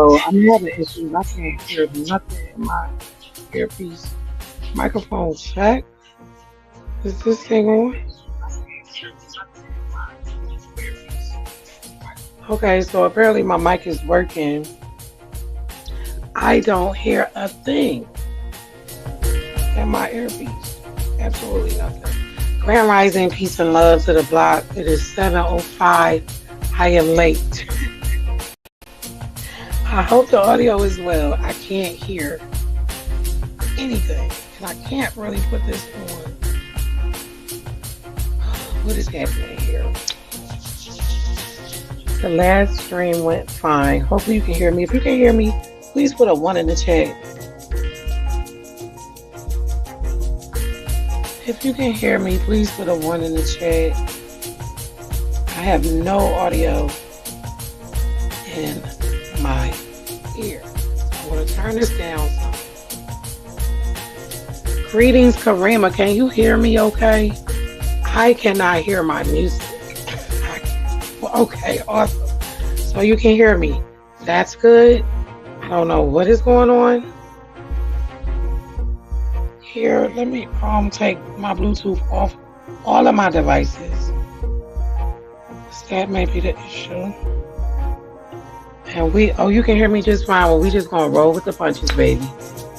So I'm having issues. I can't hear nothing in my earpiece. Microphone check. Is this thing on? Okay, so apparently my mic is working. I don't hear a thing in my earpiece. Absolutely nothing. Grand Rising, peace and love to the block. It is 7:05. I am late. I hope the audio is well. I can't hear anything. And I can't really put this on. What is happening here? The last stream went fine. Hopefully you can hear me. If you can hear me, please put a 1 in the chat. If you can hear me, please put a 1 in the chat. I have no audio in my ear. I'm going to turn this down some. Greetings, Karima. Can you hear me okay? I cannot hear my music. Okay, awesome. So you can hear me. That's good. I don't know what is going on. Here, let me take my Bluetooth off all of my devices. That may be the issue. And you can hear me just fine. Well, we just gonna roll with the punches, baby.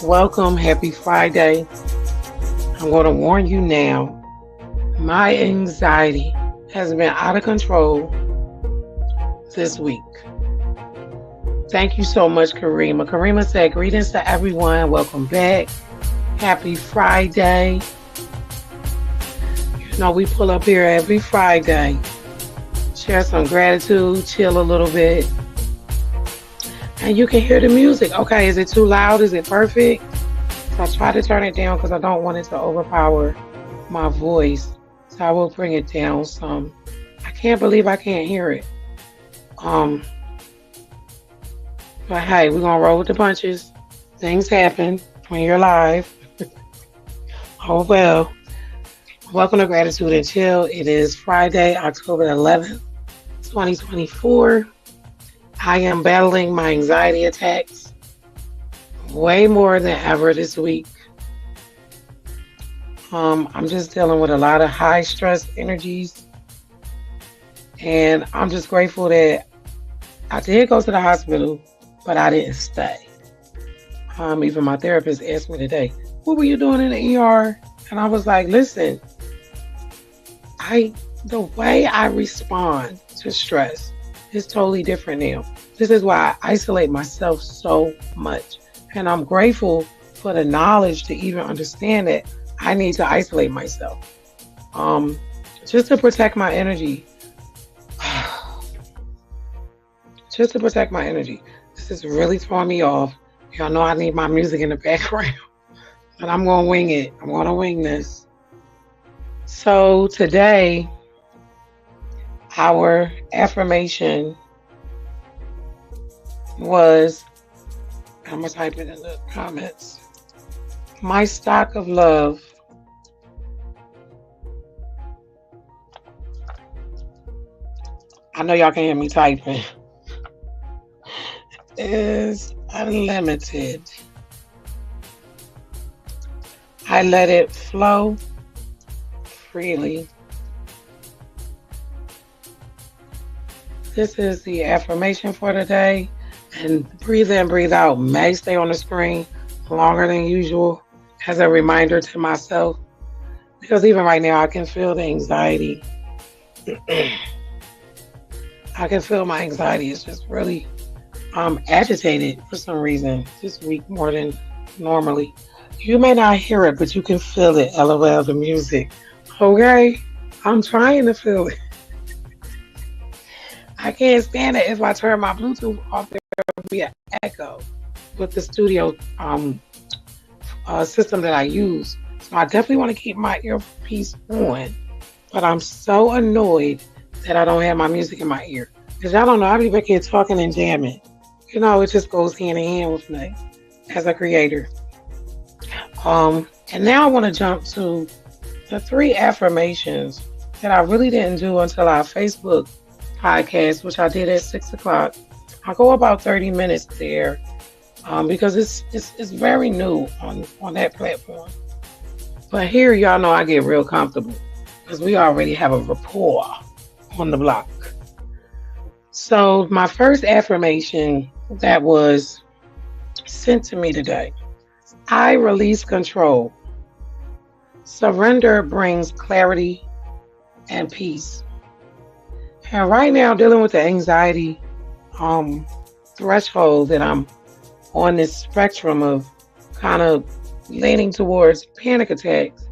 Welcome, happy Friday. I'm gonna warn you now. My anxiety has been out of control this week. Thank you so much, Karima. Karima said, greetings to everyone. Welcome back. Happy Friday. You know, we pull up here every Friday. Share some gratitude, chill a little bit. And you can hear the music. Okay, is it too loud? Is it perfect? So I try to turn it down because I don't want it to overpower my voice. So I will bring it down some. I can't believe I can't hear it. But hey, we're gonna roll with the punches. Things happen when you're live. Oh well. Welcome to Gratitude and Chill. It is Friday, October 11th, 2024. I am battling my anxiety attacks way more than ever this week. I'm just dealing with a lot of high stress energies. And I'm just grateful that I did go to the hospital, but I didn't stay. Even my therapist asked me today, what were you doing in the ER? And I was like, listen, the way I respond to stress is totally different now. This is why I isolate myself so much. And I'm grateful for the knowledge to even understand that I need to isolate myself. Just to protect my energy. Just to protect my energy. This is really throwing me off. Y'all know I need my music in the background. But I'm going to wing it. I'm going to wing this. So today, our affirmation was, I'm going to type it in the comments. My stock of love I know y'all can hear me typing, is unlimited. I let it flow freely. This is the affirmation for today. And breathe in, breathe out may stay on the screen longer than usual as a reminder to myself. Because even right now, I can feel the anxiety. I can feel my anxiety is just really agitated for some reason this week more than normally. You may not hear it, but you can feel it. LOL, the music. Okay? I'm trying to feel it. I can't stand it if I turn my Bluetooth off. There will be an echo with the studio system that I use. So I definitely want to keep my earpiece on. But I'm so annoyed that I don't have my music in my ear. Because y'all don't know, I be back here talking and jamming. You know, it just goes hand in hand with me as a creator. And now I want to jump to the 3 affirmations that I really didn't do until our Facebook podcast, which I did at 6 o'clock I go about 30 minutes there because it's very new on that platform. But here, y'all know I get real comfortable because we already have a rapport on the block. So my first affirmation that was sent to me today: I release control. Surrender brings clarity and peace. And right now, dealing with the anxiety threshold that I'm on this spectrum of kind of leaning towards panic attacks,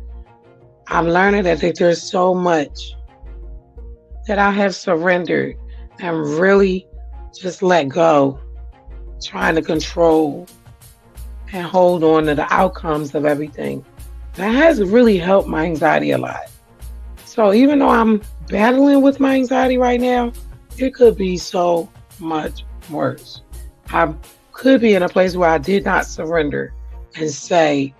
I'm learning that there's so much that I have surrendered and really just let go, trying to control and hold on to the outcomes of everything. That has really helped my anxiety a lot. So even though I'm battling with my anxiety right now, it could be so much worse. I could be in a place where I did not surrender and say,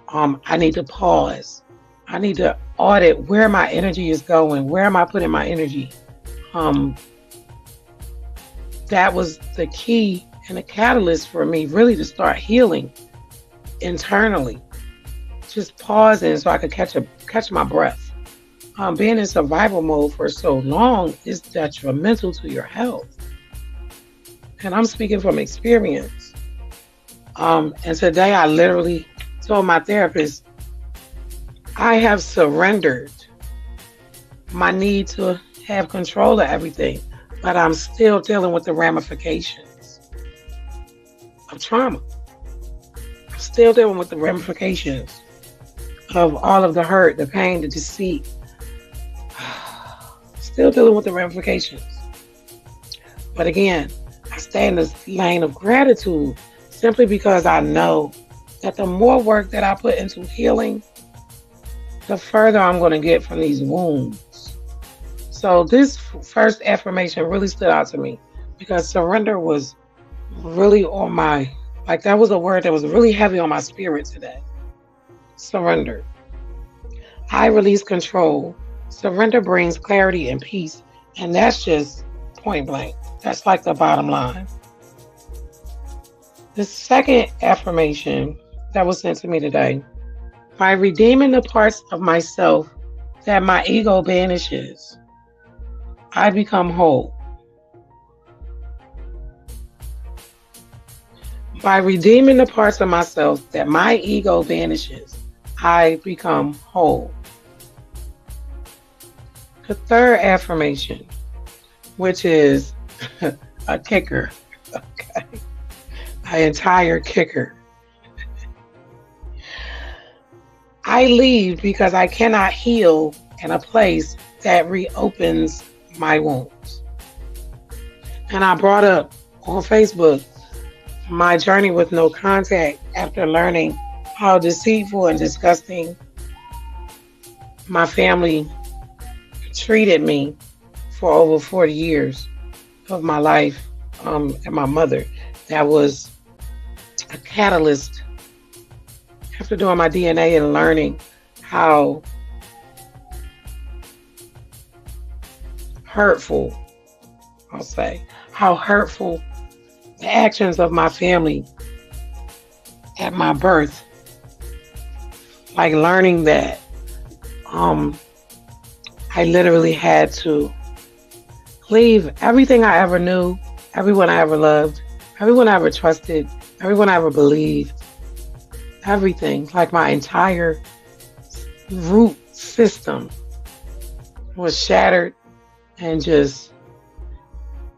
I need to pause. I need to audit where my energy is going. Where am I putting my energy? That was the key and the catalyst for me really to start healing internally. Just pausing so I could catch my breath. Being in survival mode for so long is detrimental to your health. And I'm speaking from experience. And today I literally told my therapist, I have surrendered my need to have control of everything, but I'm still dealing with the ramifications of trauma. I'm still dealing with the ramifications of all of the hurt, the pain, the deceit. Still dealing with the ramifications. But again, I stay in this lane of gratitude simply because I know that the more work that I put into healing, the further I'm going to get from these wounds. So this first affirmation really stood out to me because surrender was really on my, like that was a word that was really heavy on my spirit today. Surrender. I release control. Surrender brings clarity and peace. And that's just point blank. That's like the bottom line. The second affirmation that was sent to me today: by redeeming the parts of myself that my ego banishes, I become whole. By redeeming the parts of myself that my ego banishes, I become whole. The third affirmation, which is a kicker, okay, an entire kicker. I leave because I cannot heal in a place that reopens my wounds. And I brought up on Facebook my journey with no contact after learning how deceitful and disgusting my family treated me for over 40 years of my life, and my mother. That was a catalyst after doing my DNA and learning how hurtful, I'll say, how hurtful the actions of my family at my birth, like learning that I literally had to leave everything I ever knew, everyone I ever loved, everyone I ever trusted, everyone I ever believed, everything, like my entire root system was shattered and just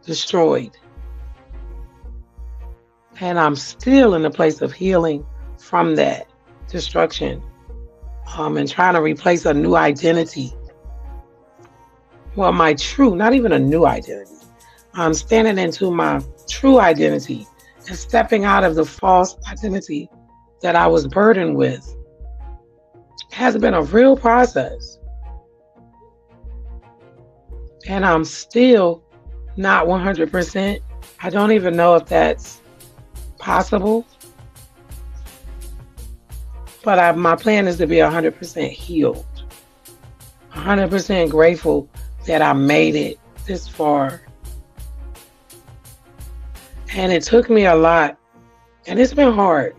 destroyed. And I'm still in a place of healing from that destruction, and trying to replace a new identity. Well, my true, not even a new identity. I'm standing into my true identity and stepping out of the false identity that I was burdened with. It has been a real process. And I'm still not 100%. I don't even know if that's possible. But my plan is to be 100% healed. 100% grateful that I made it this far. And it took me a lot, and it's been hard.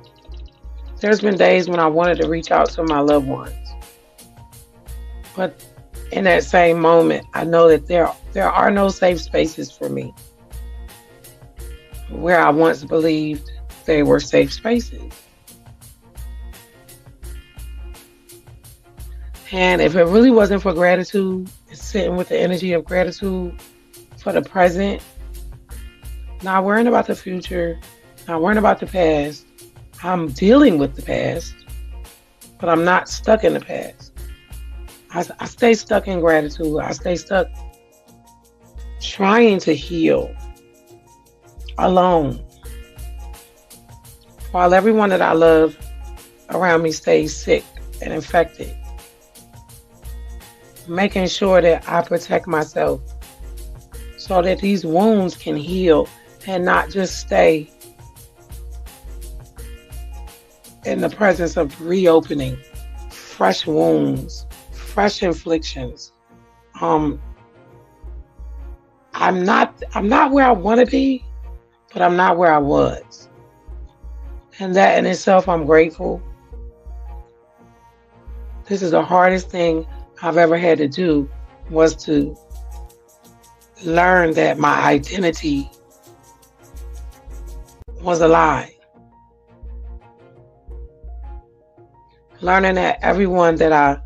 There's been days when I wanted to reach out to my loved ones. But in that same moment, I know that there are no safe spaces for me where I once believed they were safe spaces. And if it really wasn't for gratitude, sitting with the energy of gratitude for the present, not worrying about the future, not worrying about the past, I'm dealing with the past, but I'm not stuck in the past. I stay stuck in gratitude. I stay stuck trying to heal alone while everyone that I love around me stays sick and infected. Making sure that I protect myself so that these wounds can heal and not just stay in the presence of reopening fresh wounds, fresh inflictions. I'm not where I want to be, but I'm not where I was. And that in itself, I'm grateful. This is the hardest thing I've ever had to do, was to learn that my identity was a lie. Learning that everyone that I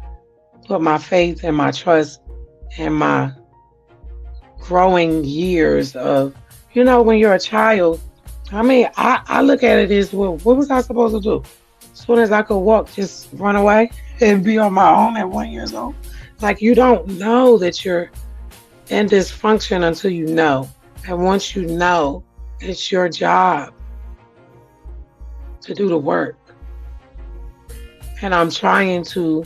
put my faith and my trust and my growing years of, when you're a child, I look at it as, well, what was I supposed to do? As soon as I could walk, just run away and be on my own at 1 year old? Like, you don't know that you're in dysfunction until you know. And once you know, it's your job to do the work. And I'm trying to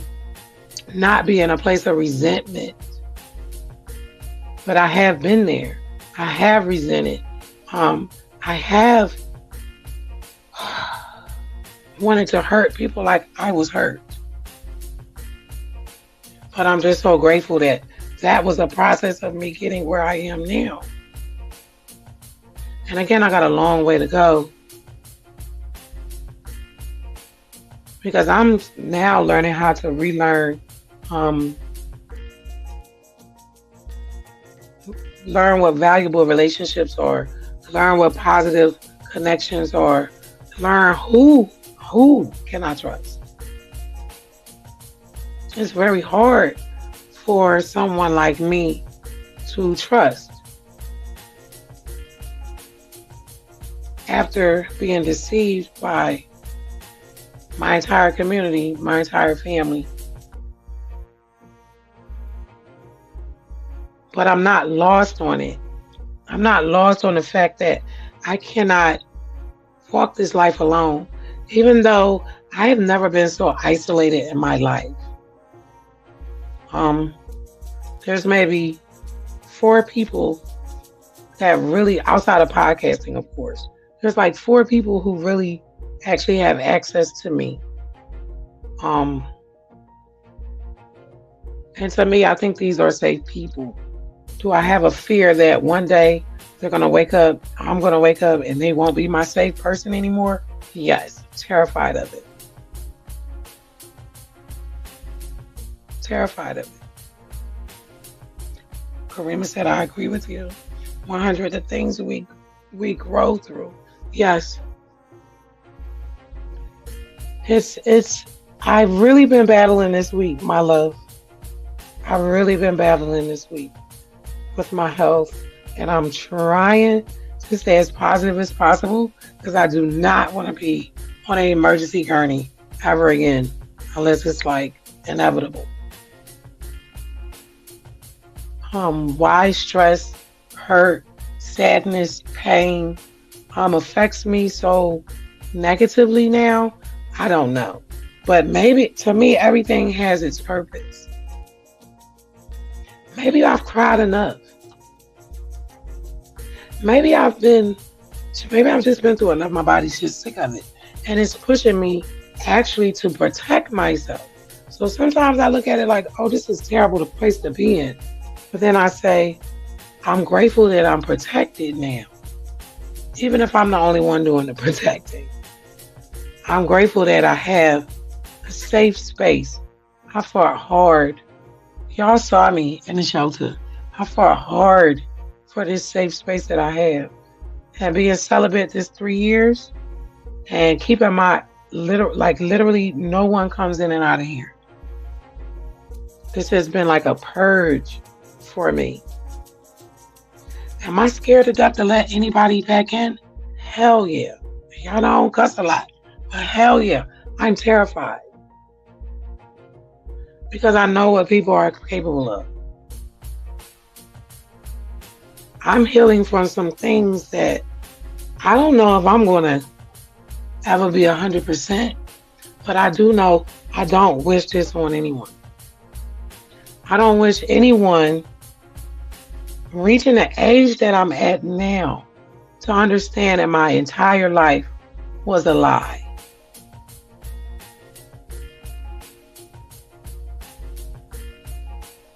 not be in a place of resentment. But I have been there. I have resented. I have wanted to hurt people like I was hurt. But I'm just so grateful that that was a process of me getting where I am now. And again, I got a long way to go, because I'm now learning how to relearn, learn what valuable relationships are, learn what positive connections are, learn who can I trust. It's very hard for someone like me to trust after being deceived by my entire community, my entire family. But I'm not lost on it. I'm not lost on the fact that I cannot walk this life alone, even though I have never been so isolated in my life. There's maybe 4 people that really, outside of podcasting, of course, there's like 4 people who really actually have access to me. And to me, I think these are safe people. Do I have a fear that one day they're going to wake up, I'm going to wake up and they won't be my safe person anymore? Yes, terrified of it. Terrified of it. Karima said, I agree with you. 100 the things we grow through. Yes. I've really been battling this week, my love. I've really been battling this week with my health, and I'm trying to stay as positive as possible, because I do not want to be on an emergency gurney ever again, unless it's like inevitable. Why stress, hurt, sadness, pain affects me so negatively now, I don't know. But maybe, to me, everything has its purpose. Maybe I've cried enough. Maybe I've just been through enough. My body's just sick of it. And it's pushing me actually to protect myself. So sometimes I look at it like, oh, this is terrible, the place to be in. But then I say, I'm grateful that I'm protected now. even if I'm the only one doing the protecting. I'm grateful that I have a safe space. I fought hard. Y'all saw me in the shelter. I fought hard for this safe space that I have. And being celibate this 3 years and keeping my literally no one comes in and out of here. This has been like a purge for me. Am I scared to death to let anybody back in? Hell yeah. Y'all know I don't cuss a lot, but hell yeah, I'm terrified. Because I know what people are capable of. I'm healing from some things that I don't know if I'm going to ever be 100%, but I do know I don't wish this on anyone. I don't wish anyone reaching the age that I'm at now to understand that my entire life was a lie.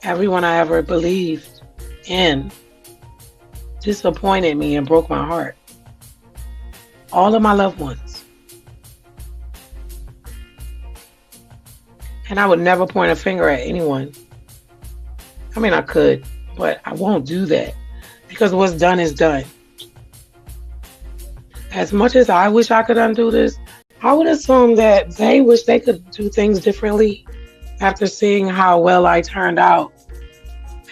Everyone I ever believed in disappointed me and broke my heart. All of my loved ones. And I would never point a finger at anyone. I mean, I could, but I won't do that because what's done is done. As much as I wish I could undo this, I would assume that they wish they could do things differently after seeing how well I turned out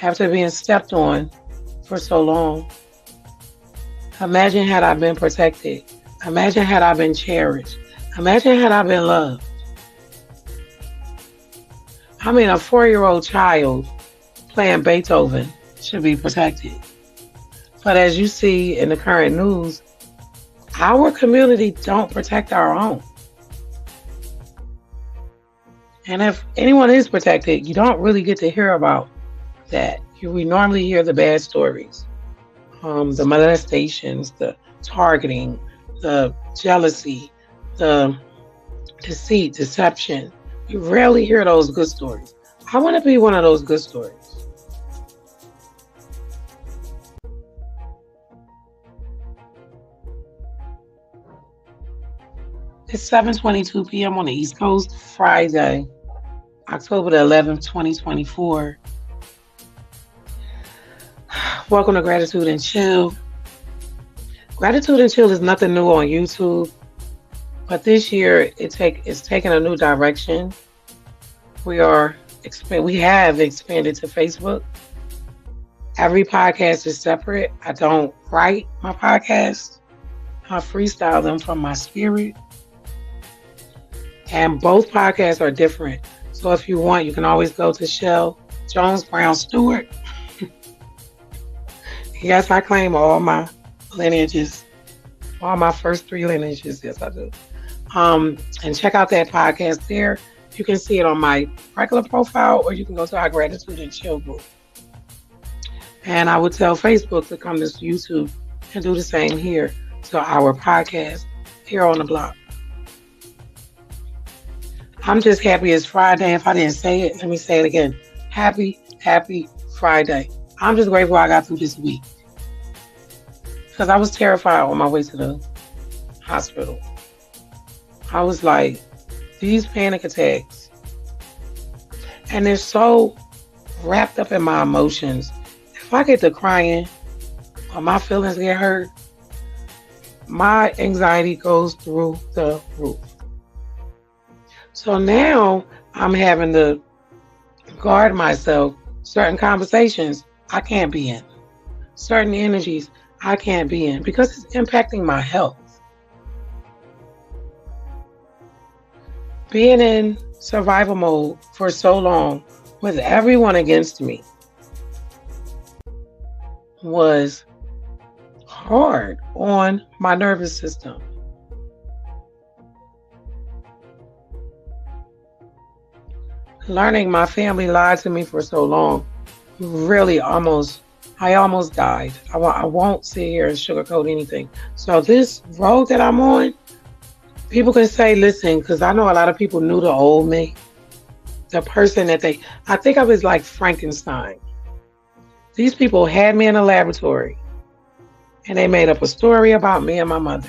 after being stepped on for so long. Imagine had I been protected. Imagine had I been cherished. Imagine had I been loved. I mean, a 4-year-old child playing Beethoven should be protected. But as you see in the current news, our community don't protect our own. And if anyone is protected, you don't really get to hear about that. We normally hear the bad stories. The molestations, the targeting, the jealousy, the deceit, deception. You rarely hear those good stories. I want to be one of those good stories. It's 7:22 p.m. on the East Coast, Friday, October the 11th, 2024. Welcome to Gratitude and Chill. Gratitude and Chill is nothing new on YouTube, but this year it's taken a new direction. We have expanded to Facebook. Every podcast is separate. I don't write my podcasts. I freestyle them from my spirit. And both podcasts are different. So if you want, you can always go to Shell Jones Brown Stewart. Yes, I claim all my lineages, all my first 3 lineages. Yes, I do. And check out that podcast there. You can see it on my regular profile, or you can go to our Gratitude and Chill group. And I would tell Facebook to come to YouTube and do the same here to our podcast here on the block. I'm just happy it's Friday. If I didn't say it, let me say it again. Happy Friday. I'm just grateful I got through this week. Because I was terrified on my way to the hospital. I was like, these panic attacks. And they're so wrapped up in my emotions. If I get to crying or my feelings get hurt, my anxiety goes through the roof. So now I'm having to guard myself. Certain conversations I can't be in. Certain energies I can't be in because it's impacting my health. Being in survival mode for so long with everyone against me was hard on my nervous system. Learning my family lied to me for so long, really I almost died. I won't sit here and sugarcoat anything. So this road that I'm on, people can say, listen, because I know a lot of people knew the old me. The person that I think of as like Frankenstein. These people had me in a laboratory. and they made up a story about me and my mother.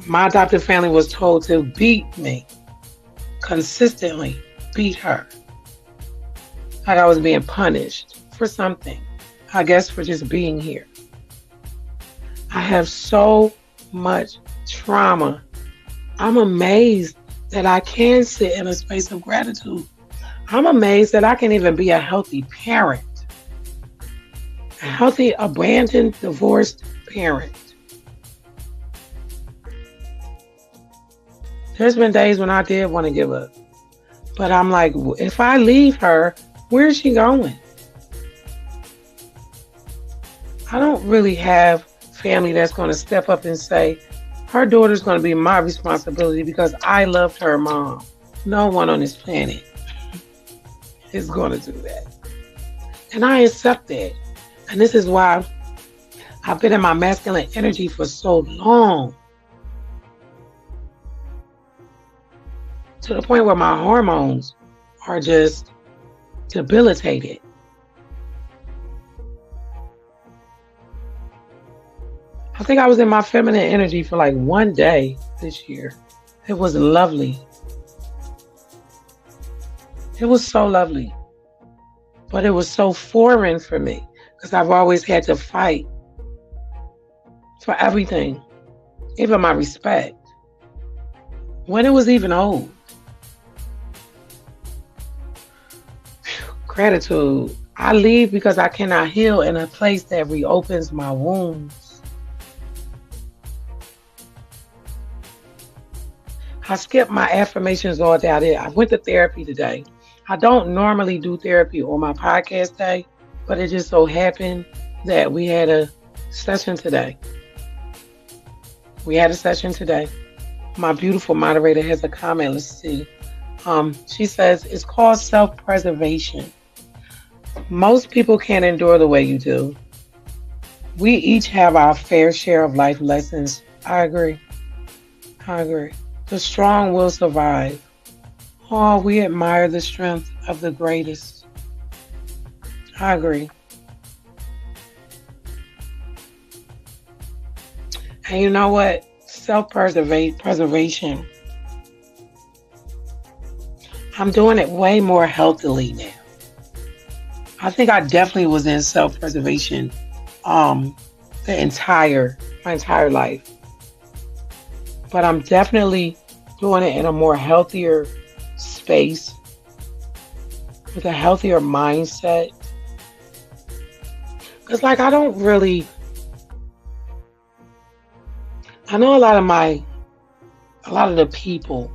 My adopted family was told to beat me, consistently beat her. Like I was being punished for something. I guess for just being here. I have so much trauma. I'm amazed that I can sit in a space of gratitude. I'm amazed that I can even be a healthy parent. A healthy, abandoned, divorced parent. There's been days when I did want to give up. But I'm like, if I leave her, where's she going? I don't really have family that's going to step up and say, her daughter's going to be my responsibility because I loved her mom. No one on this planet is going to do that. And I accept that. And this is why I've been in my masculine energy for so long. To the point where my hormones are just debilitated. I think I was in my feminine energy for like one day this year. It was lovely. It was so lovely. But it was so foreign for me because I've always had to fight for everything, even my respect, when it was even old. Gratitude. I leave because I cannot heal in a place that reopens my wounds. I skipped my affirmations all day. I went to therapy today. I don't normally do therapy on my podcast day, but it just so happened that we had a session today. My beautiful moderator has a comment. Let's see. She says, it's called self-preservation. Most people can't endure the way you do. We each have our fair share of life lessons. I agree. The strong will survive. Oh, we admire the strength of the greatest. I agree. And you know what? Self-preservation. I'm doing it way more healthily now. I think I definitely was in self-preservation my entire life. But I'm definitely doing it in a more healthier space with a healthier mindset. Because like I know a lot of the people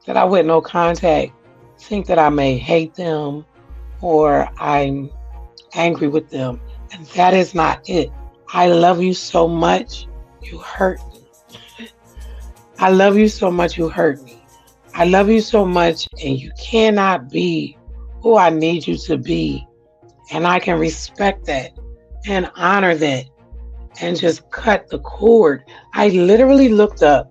that I with no contact think that I may hate them or I'm angry with them. And that is not it. I love you so much, you hurt me. I love you so much, you hurt me. I love you so much, and you cannot be who I need you to be. And I can respect that and honor that and just cut the cord. I literally looked up,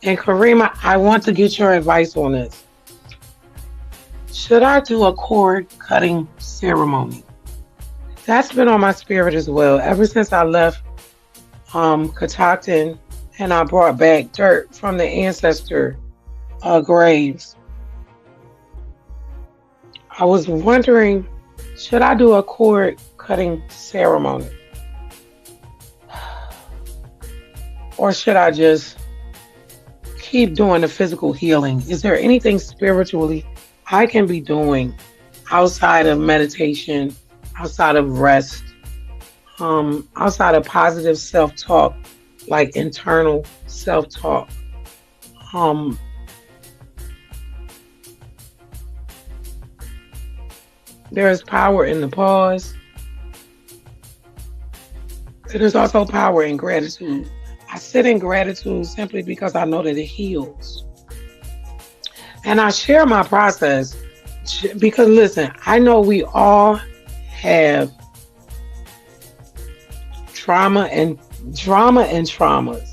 and Karima, I want to get your advice on this. Should I do a cord cutting ceremony? That's been on my spirit as well. Ever since I left Catoctin and I brought back dirt from the ancestor graves. I was wondering, should I do a cord cutting ceremony? Or should I just keep doing the physical healing? Is there anything spiritually I can be doing outside of meditation, outside of rest, outside of positive self-talk, like internal self-talk? There is power in the pause. There's also power in gratitude. I sit in gratitude simply because I know that it heals. And I share my process because, listen, I know we all have trauma and traumas.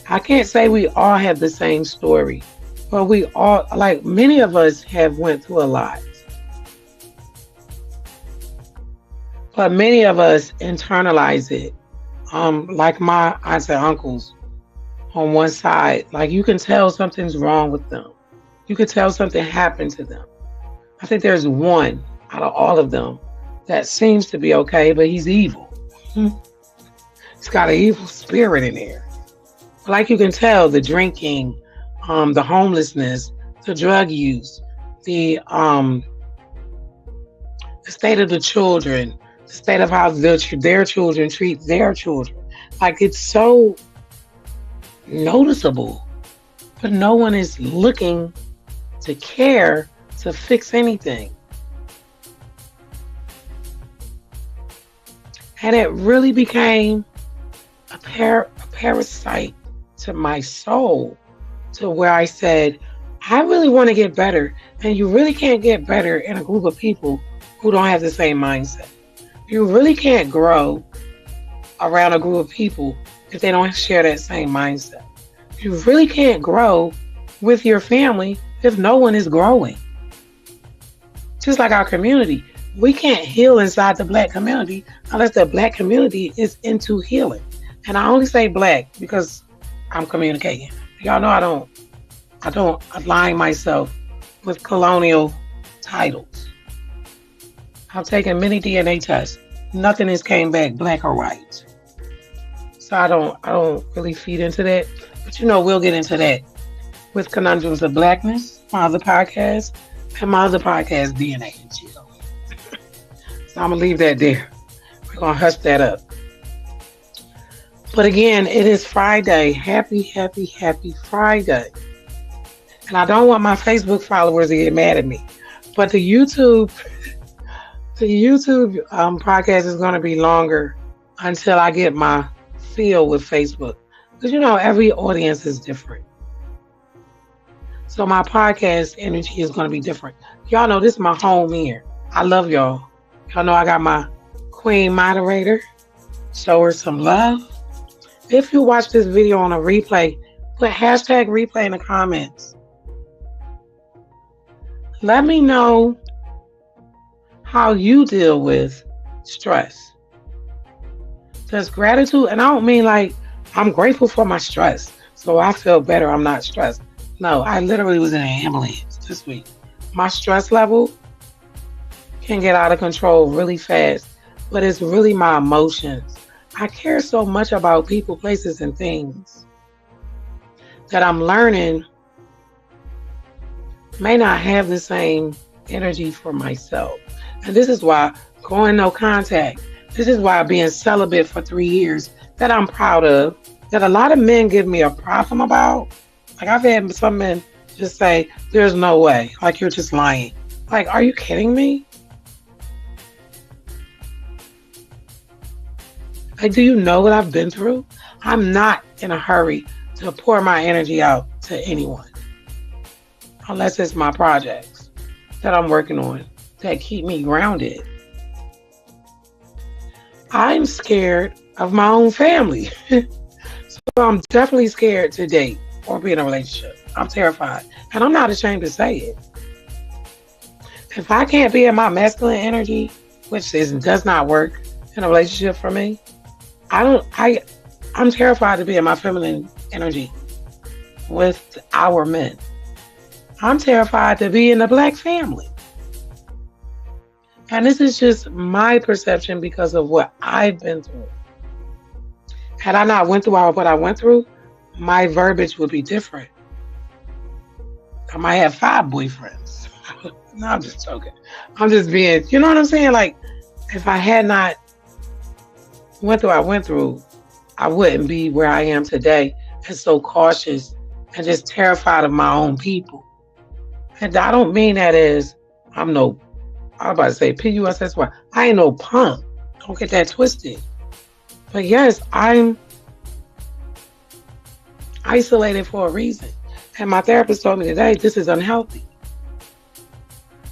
I can't say we all have the same story, but we all, like many of us have went through a lot. But many of us internalize it. Like my aunts and uncles on one side, like you can tell something's wrong with them. You could tell something happened to them. I think there's one out of all of them that seems to be okay, but he's evil. He's got an evil spirit in there. Like you can tell, the drinking, the homelessness, the drug use, the state of the children, the state of how their children treat their children. Like it's so noticeable, but no one is looking to care to fix anything. And it really became a parasite to my soul, to where I said, I really want to get better. And you really can't get better in a group of people who don't have the same mindset. You really can't grow around a group of people if they don't share that same mindset. You really can't grow with your family if no one is growing. Just like our community, we can't heal inside the Black community unless the Black community is into healing. And I only say Black because I'm communicating. Y'all know I don't align myself with colonial titles. I've taken many DNA tests. Nothing has came back Black or white. So I don't really feed into that. But we'll get into that with Conundrums of Blackness, my other podcast, and my other podcast, DNA and Chill. So I'm gonna leave that there. We're gonna hush that up. But again, it is Friday. Happy, happy, happy Friday. And I don't want my Facebook followers to get mad at me. But the YouTube podcast is going to be longer until I get my feel with Facebook. Because every audience is different. So my podcast energy is going to be different. Y'all know this is my home here. I love y'all. Y'all know I got my queen moderator. Show her some love. If you watch this video on a replay, put hashtag replay in the comments. Let me know how you deal with stress. Does gratitude, and I don't mean like I'm grateful for my stress, so I feel better, I'm not stressed. No, I literally was in an ambulance this week. My stress level can get out of control really fast, but it's really my emotions. I care so much about people, places, and things that I'm learning may not have the same energy for myself. And this is why going no contact, this is why being celibate for 3 years, that I'm proud of, that a lot of men give me a problem about. Like I've had some men just say, there's no way, like you're just lying. Like, are you kidding me? Like, do you know what I've been through? I'm not in a hurry to pour my energy out to anyone. Unless it's my projects that I'm working on that keep me grounded. I'm scared of my own family. So I'm definitely scared to date or be in a relationship. I'm terrified. And I'm not ashamed to say it. If I can't be in my masculine energy, which does not work in a relationship for me, I'm terrified to be in my feminine energy with our men. I'm terrified to be in the Black family. And this is just my perception because of what I've been through. Had I not went through what I went through, my verbiage would be different. I might have 5 boyfriends. No, I'm just joking. I'm just being, you know what I'm saying? Like, if I had not went through what I went through, I wouldn't be where I am today and so cautious and just terrified of my own people. And I don't mean that as I'm about to say P-U-S-S-Y. I ain't no punk. Don't get that twisted. But yes, I'm isolated for a reason. And my therapist told me today, this is unhealthy.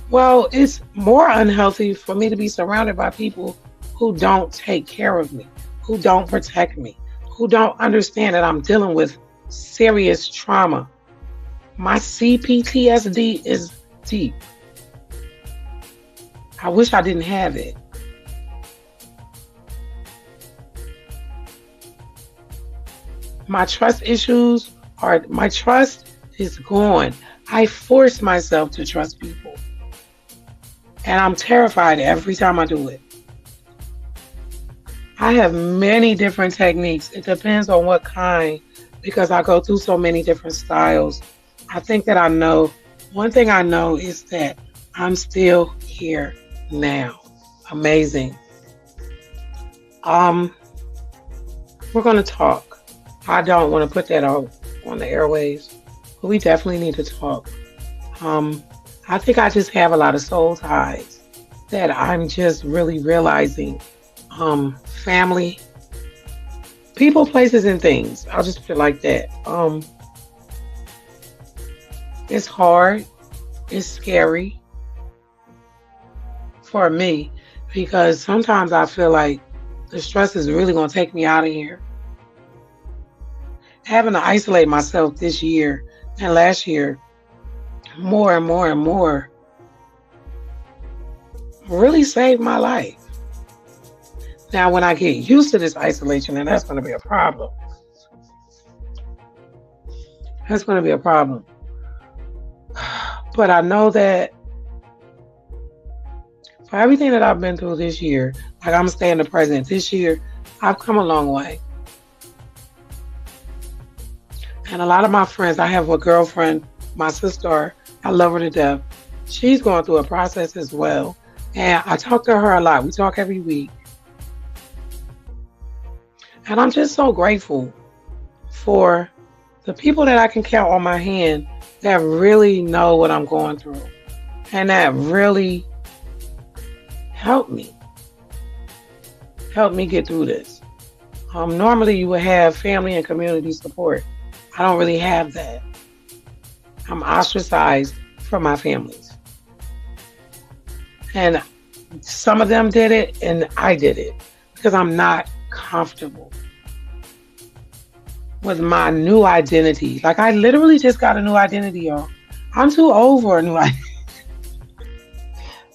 Well, it's more unhealthy for me to be surrounded by people who don't take care of me, who don't protect me, who don't understand that I'm dealing with serious trauma. My CPTSD is deep. I wish I didn't have it. My trust issues are, my trust is gone. I force myself to trust people. And I'm terrified every time I do it. I have many different techniques. It depends on what kind, because I go through so many different styles. I think that I know, one thing I know is that I'm still here now. Amazing. Um, we're gonna talk. I don't want to put that out on the airwaves, but we definitely need to talk. Um, I think I just have a lot of soul ties that I'm just really realizing. Family, people, places, and things. I'll just put it like that. It's hard. It's scary for me because sometimes I feel like the stress is really going to take me out of here. Having to isolate myself this year and last year more and more and more really saved my life. Now, when I get used to this isolation, then that's going to be a problem. That's going to be a problem. But I know that for everything that I've been through this year, like I'm staying in the present. This year, I've come a long way. And a lot of my friends, I have a girlfriend, my sister, I love her to death. She's going through a process as well. And I talk to her a lot. We talk every week. And I'm just so grateful for the people that I can count on my hand that really know what I'm going through and that really help me get through this. Normally you would have family and community support. I don't really have that. I'm ostracized from my families. And some of them did it and I did it because I'm not comfortable with my new identity. Like I literally just got a new identity, y'all. I'm too old for a new identity.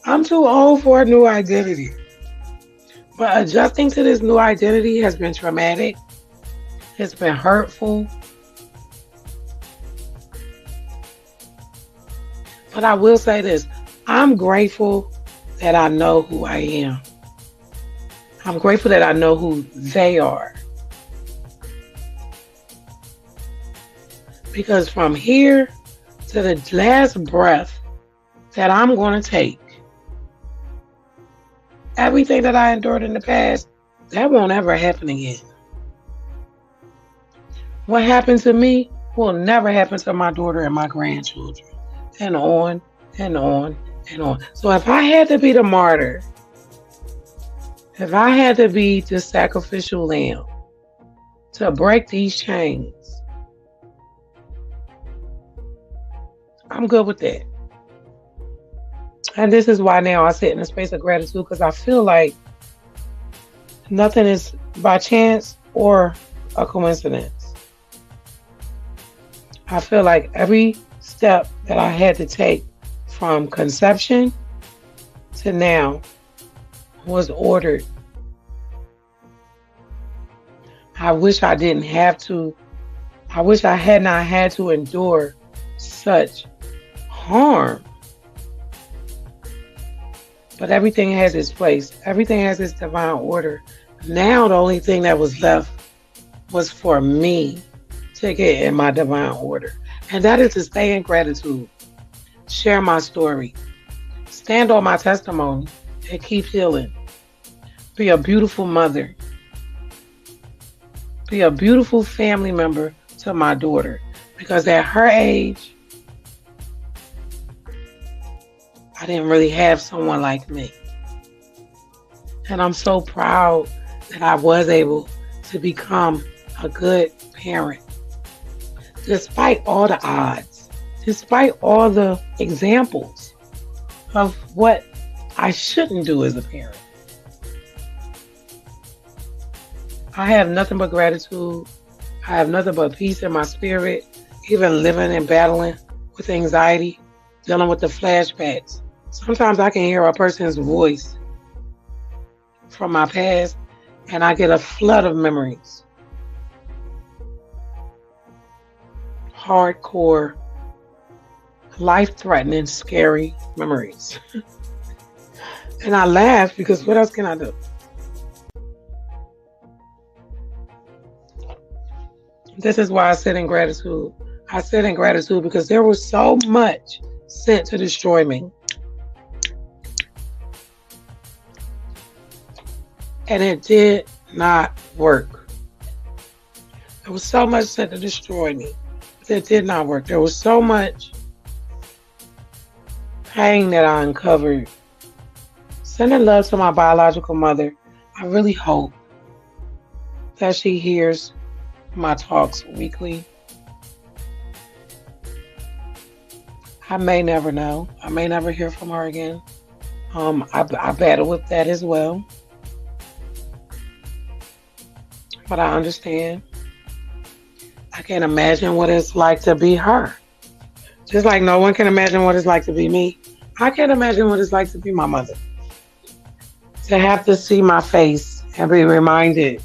I'm too old for a new identity. But adjusting to this new identity has been traumatic. It's been hurtful. But I will say this. I'm grateful that I know who I am. I'm grateful that I know who they are. Because from here to the last breath that I'm going to take, everything that I endured in the past, that won't ever happen again. What happened to me will never happen to my daughter and my grandchildren. And on and on and on. So if I had to be the martyr, if I had to be the sacrificial lamb to break these chains, I'm good with that. And this is why now I sit in a space of gratitude, because I feel like nothing is by chance or a coincidence. I feel like every step that I had to take from conception to now was ordered. I wish I didn't have to. I wish I had not had to endure such harm. But everything has its place. Everything has its divine order. Now the only thing that was left was for me to get in my divine order. And that is to stay in gratitude. Share my story. Stand on my testimony and keep healing. Be a beautiful mother. Be a beautiful family member to my daughter. Because at her age, I didn't really have someone like me. And I'm so proud that I was able to become a good parent. Despite all the odds, despite all the examples of what I shouldn't do as a parent. I have nothing but gratitude. I have nothing but peace in my spirit, even living and battling with anxiety, dealing with the flashbacks. Sometimes I can hear a person's voice from my past and I get a flood of memories. hardcore, life-threatening, scary memories. And I laugh because what else can I do? This is why I sit in gratitude. I sit in gratitude because there was so much sent to destroy me. And it did not work. There was so much sent to destroy me. It did not work. There was so much pain that I uncovered. Sending love to my biological mother. I really hope that she hears my talks weekly. I may never know. I may never hear from her again. I battle with that as well. But I understand. I can't imagine what it's like to be her. Just like no one can imagine what it's like to be me. I can't imagine what it's like to be my mother. To have to see my face and be reminded.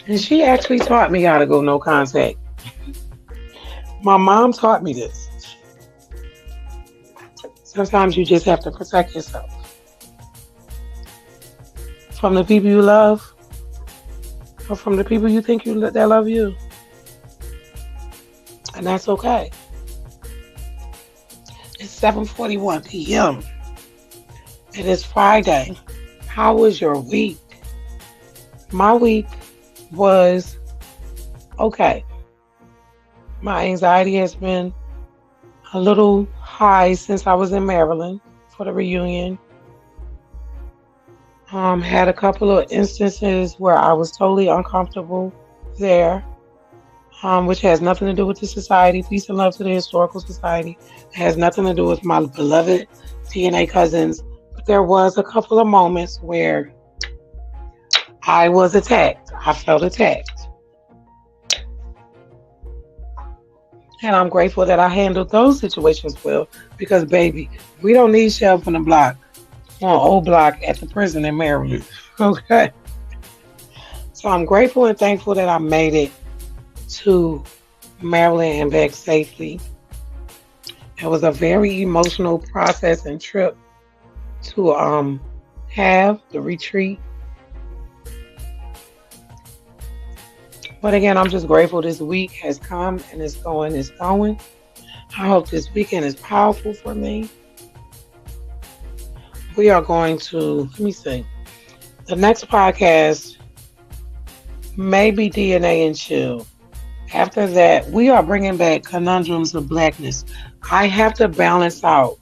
And she actually taught me how to go no contact. My mom taught me this. Sometimes you just have to protect yourself from the people you love or from the people you think that love you. And that's okay. It's 7:41 p.m. It is Friday. How was your week? My week was okay. My anxiety has been a little high since I was in Maryland for the reunion. Had a couple of instances where I was totally uncomfortable there, which has nothing to do with the society. Peace and love to the Historical Society. It has nothing to do with my beloved DNA cousins. But there was a couple of moments where I was attacked. I felt attacked. And I'm grateful that I handled those situations well because, baby, we don't need shelf on the block, on old block at the prison in Maryland. Okay? So I'm grateful and thankful that I made it to Maryland and back safely. It was a very emotional process and trip to have the retreat. But again, I'm just grateful this week has come and it's going. I hope this weekend is powerful for me. We are going to, let me see. The next podcast may be DNA and Chill. After that, we are bringing back Conundrums of Blackness. I have to balance out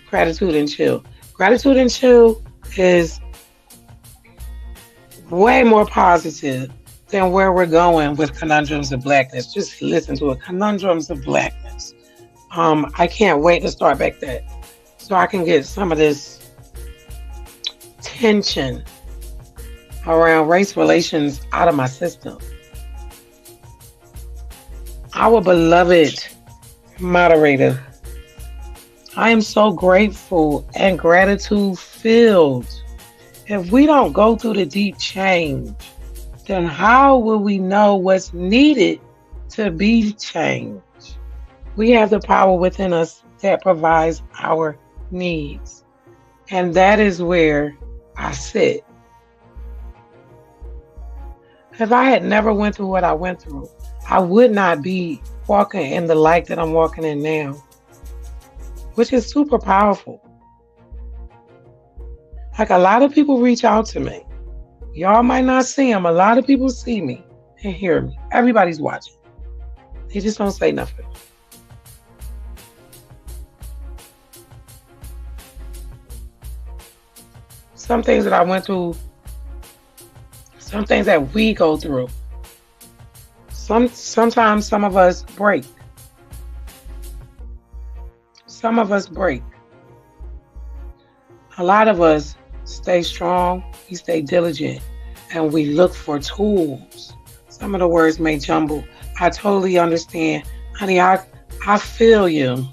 Gratitude and Chill. Gratitude and Chill is way more positive than where we're going with Conundrums of Blackness. Just listen to it. Conundrums of Blackness. I can't wait to start back that so I can get some of this tension around race relations out of my system. Our beloved moderator, I am so grateful and gratitude filled. If we don't go through the deep change, then how will we know what's needed to be changed? We have the power within us that provides our needs. And that is where I sit. If I had never went through what I went through, I would not be walking in the light that I'm walking in now, which is super powerful. Like a lot of people reach out to me. Y'all might not see them. A lot of people see me and hear me. Everybody's watching. They just don't say nothing. Some things that I went through, some things that we go through. Sometimes some of us break. Some of us break. A lot of us stay strong, we stay diligent, and we look for tools. Some of the words may jumble. I totally understand. Honey, I feel you.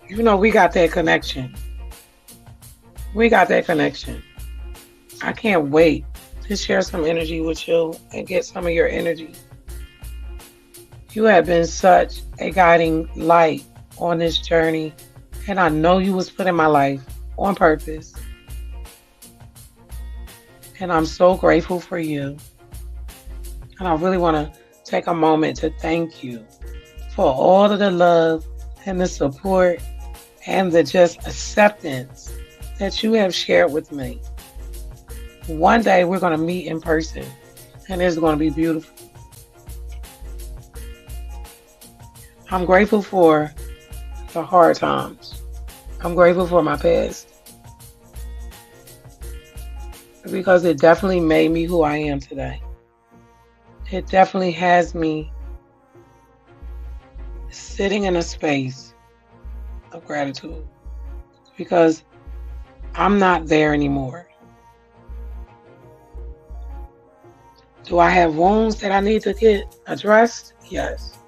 You know, we got that connection. We got that connection. I can't wait to share some energy with you and get some of your energy You have been such a guiding light on this journey, and I know you was put in my life on purpose, and I'm so grateful for you. And I really want to take a moment to thank you for all of the love and the support and the just acceptance that you have shared with me. One day we're going to meet in person, and it's going to be beautiful. I'm grateful for the hard times. I'm grateful for my past because it definitely made me who I am today. It definitely has me sitting in a space of gratitude because I'm not there anymore. Do I have wounds that I need to get addressed? Yes.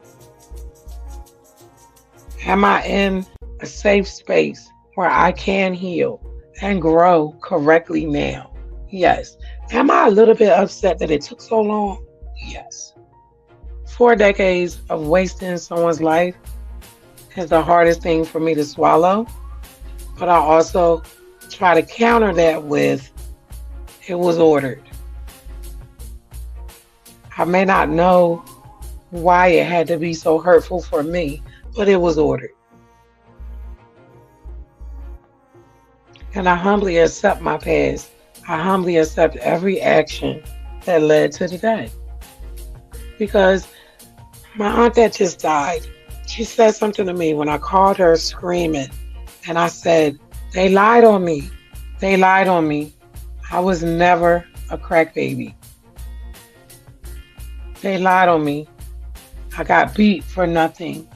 Am I in a safe space where I can heal and grow correctly now? Yes. Am I a little bit upset that it took so long? Yes. 4 decades of wasting someone's life is the hardest thing for me to swallow. But I also try to counter that with it was ordered. I may not know why it had to be so hurtful for me, but it was ordered. And I humbly accept my past. I humbly accept every action that led to today. Because my aunt that just died, she said something to me when I called her screaming. And I said, they lied on me. They lied on me. I was never a crack baby. They lied on me. I got beat for nothing.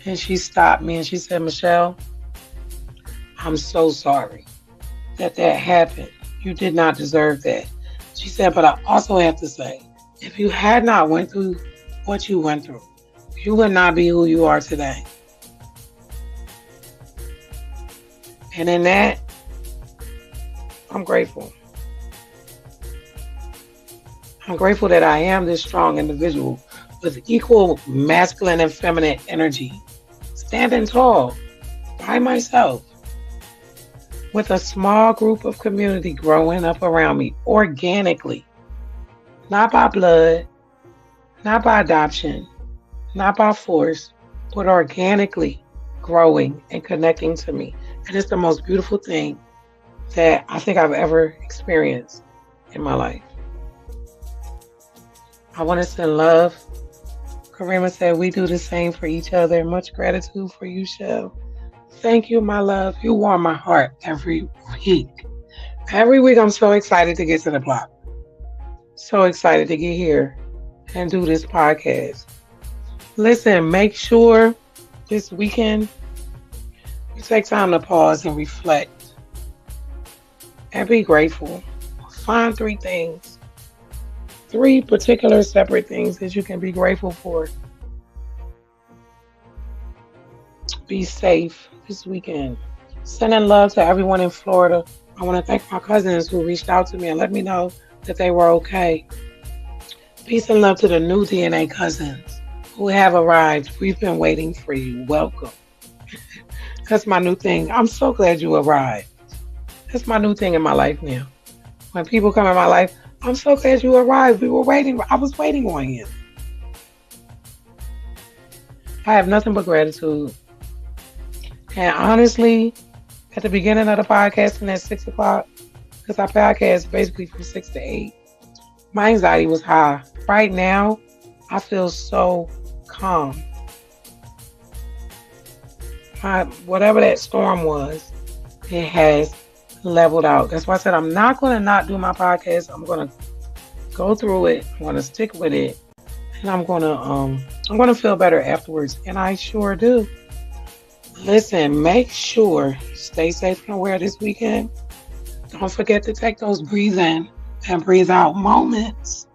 And she stopped me and she said, Michelle, I'm so sorry that happened. You did not deserve that. She said, but I also have to say, if you had not went through what you went through, you would not be who you are today. And in that, I'm grateful. I'm grateful that I am this strong individual with equal masculine and feminine energy, standing tall by myself, with a small group of community growing up around me organically, not by blood, not by adoption, not by force, but organically growing and connecting to me. And it's the most beautiful thing that I think I've ever experienced in my life. I want to send love. Karima said we do the same for each other. Much gratitude for you, Shell. Thank you, my love. You warm my heart every week. Every week I'm so excited to get to the block. So excited to get here and do this podcast. Listen, make sure this weekend you take time to pause and reflect and be grateful. Find 3 things. 3 particular separate things that you can be grateful for. Be safe this weekend. Sending love to everyone in Florida. I want to thank my cousins who reached out to me and let me know that they were okay. Peace and love to the new DNA cousins who have arrived. We've been waiting for you. Welcome. That's my new thing. I'm so glad you arrived. That's my new thing in my life now. When people come in my life, I'm so glad you arrived. We were waiting. I was waiting on you. I have nothing but gratitude. And honestly, at the beginning of the podcast and at 6 o'clock, because I podcast basically from 6 to 8, my anxiety was high. Right now, I feel so calm. Whatever that storm was, it has leveled out. That's why I said I'm not going to not do my podcast. I'm going to go through it. I'm going to stick with it, and I'm going to feel better afterwards. And I sure do. Listen, make sure you stay safe and aware this weekend. Don't forget to take those breathe in and breathe out moments.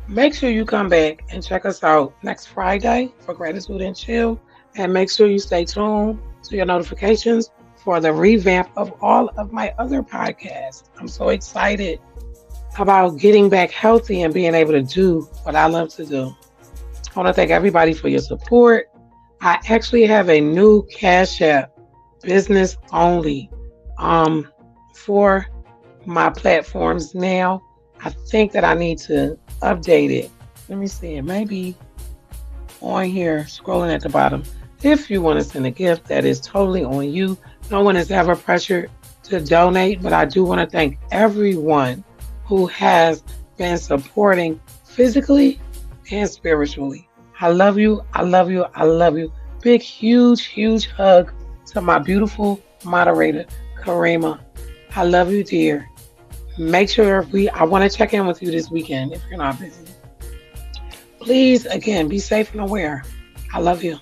Make sure you come back and check us out next Friday for Gratitude and Chill. And make sure you stay tuned to your notifications for the revamp of all of my other podcasts. I'm so excited about getting back healthy and being able to do what I love to do. I want to thank everybody for your support. I actually have a new Cash App, business only, um, for my platforms now. I think that I need to update it. Let me see. It may be on here, scrolling at the bottom. If you want to send a gift, that is totally on you. No one is ever pressured to donate, but I do want to thank everyone who has been supporting physically and spiritually. I love you. I love you. I love you. Big, huge, huge hug to my beautiful moderator, Karima. I love you, dear. Make sure I want to check in with you this weekend if you're not busy. Please, again, be safe and aware. I love you.